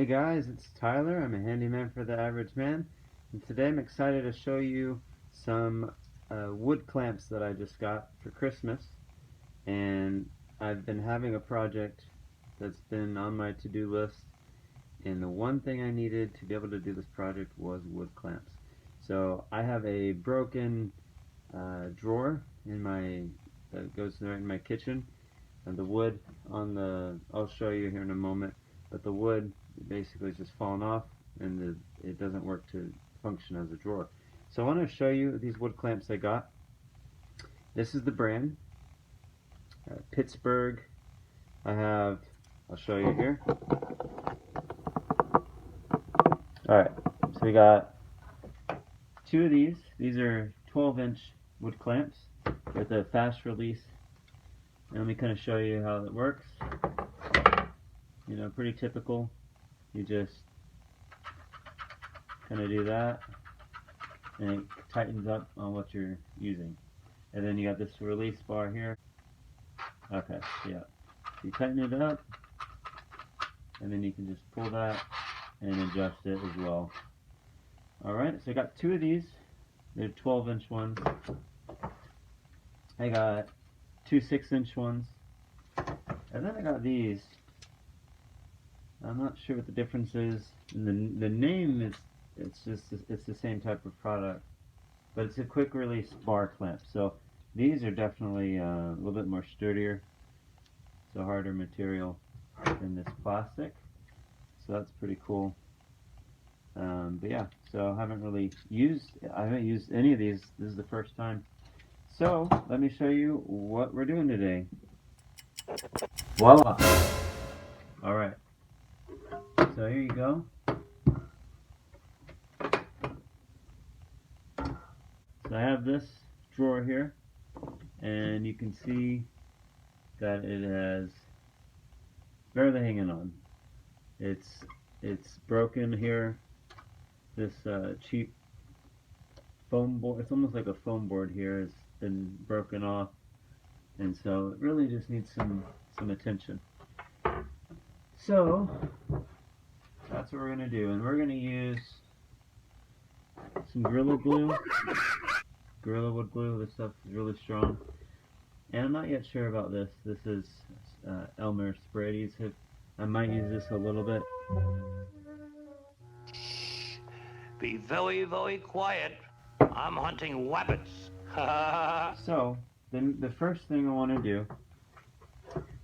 guys, it's Tyler. I'm a handyman for the average man, and today I'm excited to show you some wood clamps that I just got for Christmas. And I've been having a project that's been on my to-do list, and the one thing I needed to be able to do this project was wood clamps. So I have a broken drawer in my that goes right in my kitchen, and the wood on the I'll show you here in a moment, but the wood basically is just falling off, and it doesn't work to function as a drawer. So I want to show you these wood clamps I got. This is the brand Pittsburgh. I'll show you here. Alright, so we got two of these. These are 12-inch wood clamps with a fast release. And let me kind of show you how it works. You know, pretty typical. You just kind of do that, and it tightens up on what you're using. And then you got this release bar here. Okay, yeah. So you tighten it up, and then you can just pull that and adjust it as well. Alright, so I got two of these. They're 12-inch ones. I got two 6-inch ones. And then I got these. I'm not sure what the difference is. And the name is, it's the same type of product, but it's a quick release bar clamp. So these are definitely a little bit more sturdier. It's a harder material than this plastic. So that's pretty cool. But yeah, so I haven't used any of these. This is the first time. So let me show you what we're doing today. Voila! Alright. So here you go. So I have this drawer here, and you can see that it has barely hanging on. It's broken here. This cheap foam board, it's almost like a foam board here, has been broken off, and so it really just needs some attention. So that's what we're going to do, and we're going to use some Gorilla Glue, Gorilla Wood Glue. This stuff is really strong, and I'm not yet sure about this. This is Elmer spray adhesive. I might use this a little bit. Be very, very quiet. I'm hunting rabbits. So, then the first thing I want to do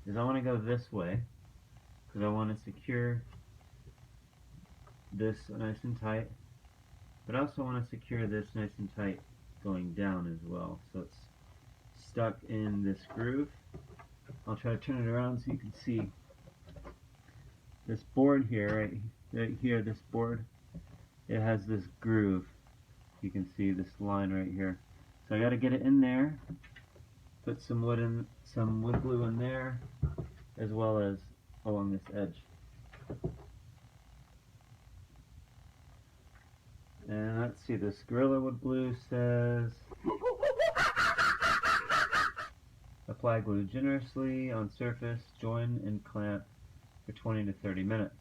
is I want to go this way, because I want to secure this nice and tight, but I also want to secure this nice and tight going down as well, so it's stuck in this groove. I'll try to turn it around so you can see this board here, right here, this board. It has this groove. You can see this line right here. So I got to get it in there. Put some wood glue in there, as well as along this edge. And let's see. This Gorilla Wood Glue says, apply glue generously on surface. Join and clamp for 20 to 30 minutes.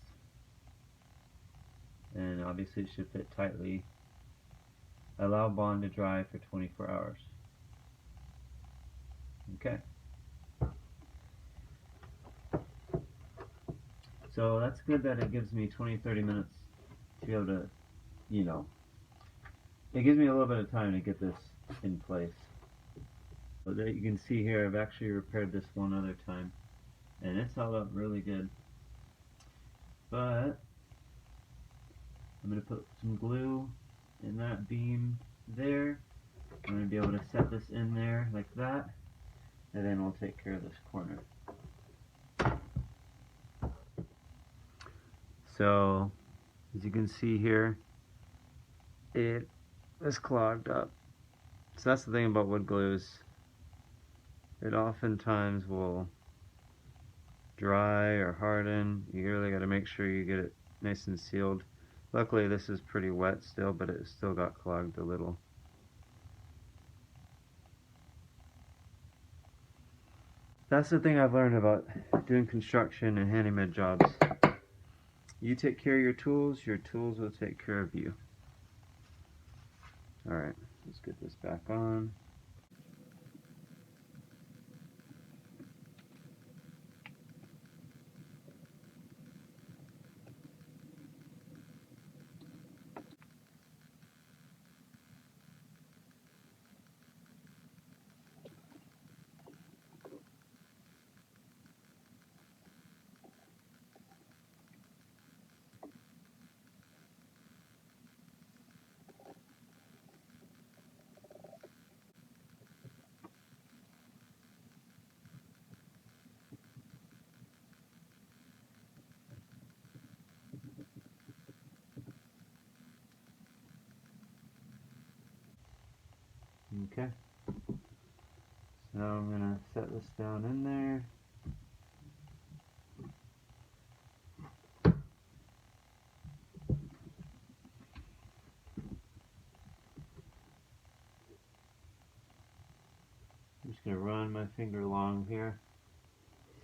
And obviously it should fit tightly. Allow bond to dry for 24 hours. Okay. So that's good that it gives me 20-30 minutes to be able to, you know, it gives me a little bit of time to get this in place. So that you can see here, I've actually repaired this one other time, and it's held up really good. But I'm going to put some glue in that beam there. I'm going to be able to set this in there like that, and then we'll take care of this corner. So, as you can see here, it is clogged up. So that's the thing about wood glues. It oftentimes will dry or harden. You really got to make sure you get it nice and sealed. Luckily this is pretty wet still, but it still got clogged a little. That's the thing I've learned about doing construction and handyman jobs. You take care of your tools will take care of you. Alright, let's get this back on. Okay. So I'm going to set this down in there. I'm just going to run my finger along here,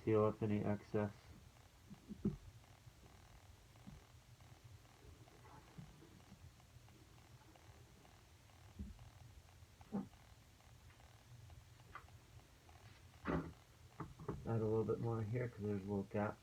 seal up any excess. Add a little bit more here because there's a little gap.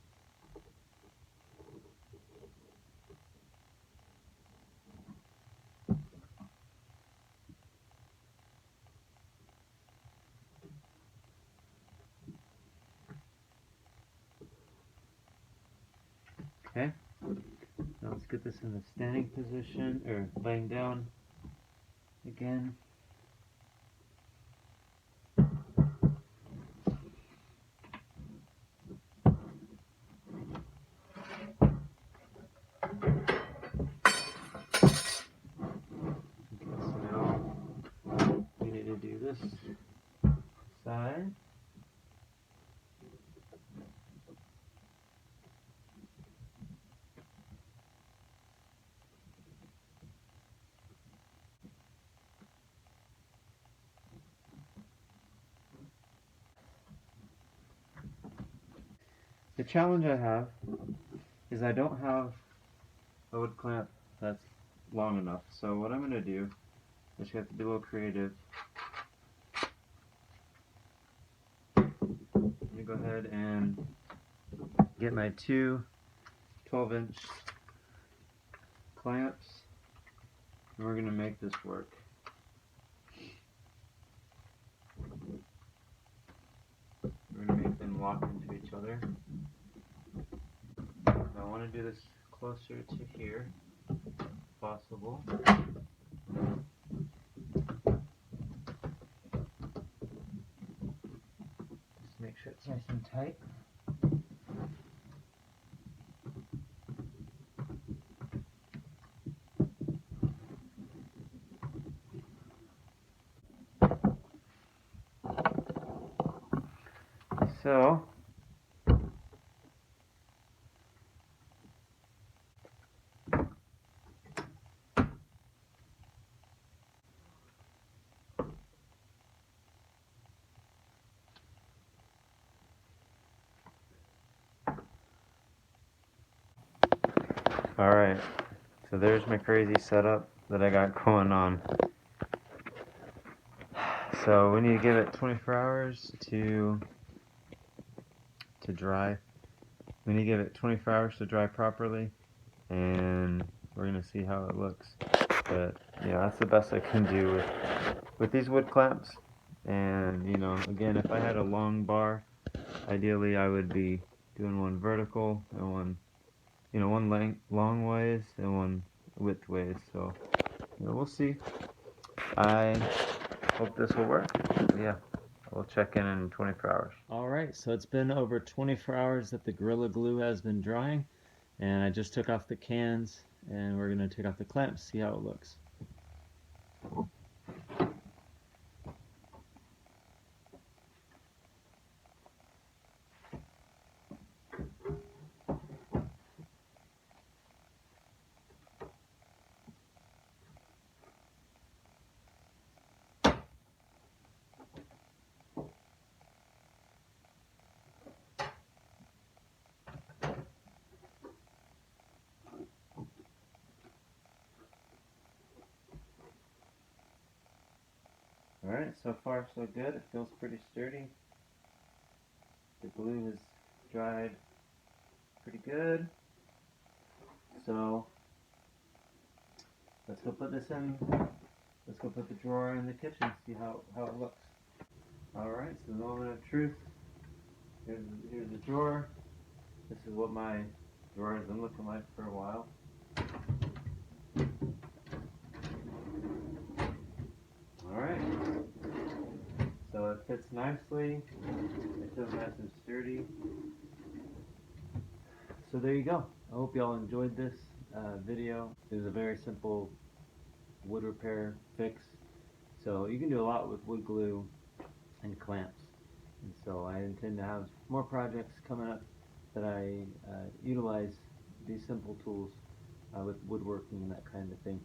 Okay, now let's get this in the standing position, or laying down again. Okay, so now we need to do this side. The challenge I have is I don't have a wood clamp that's long enough. So what I'm going to do is you have to be a little creative. I'm going to go ahead and get my two 12-inch clamps, and we're going to make this work. We're going to make them lock into each other. I want to do this closer to here if possible. Just make sure it's nice and tight. So alright, so there's my crazy setup that I got going on. So we need to give it 24 hours to dry. We need to give it 24 hours to dry properly, and we're going to see how it looks. But yeah, that's the best I can do with these wood clamps. And you know, again, if I had a long bar, ideally I would be doing one vertical and one, you know, one length long ways and one width ways. So you know, we'll see. I hope this will work. Yeah, we'll check in 24 hours. Alright, so it's been over 24 hours that the Gorilla Glue has been drying, and I just took off the cans, and we're going to take off the clamps, see how it looks. Alright, so far so good. It feels pretty sturdy. The glue has dried pretty good. So let's go put this in. Let's go put the drawer in the kitchen, see how it looks. Alright, so the moment of truth. Here's the drawer. This is what my drawer has been looking like for a while. Alright, so it fits nicely. It feels nice and sturdy. So there you go. I hope y'all enjoyed this video. It was a very simple wood repair fix. So you can do a lot with wood glue and clamps. And so I intend to have more projects coming up that I utilize these simple tools with woodworking and that kind of thing.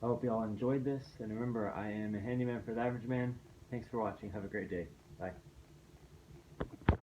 I hope y'all enjoyed this, and remember, I am a handyman for the average man. Thanks for watching. Have a great day. Bye.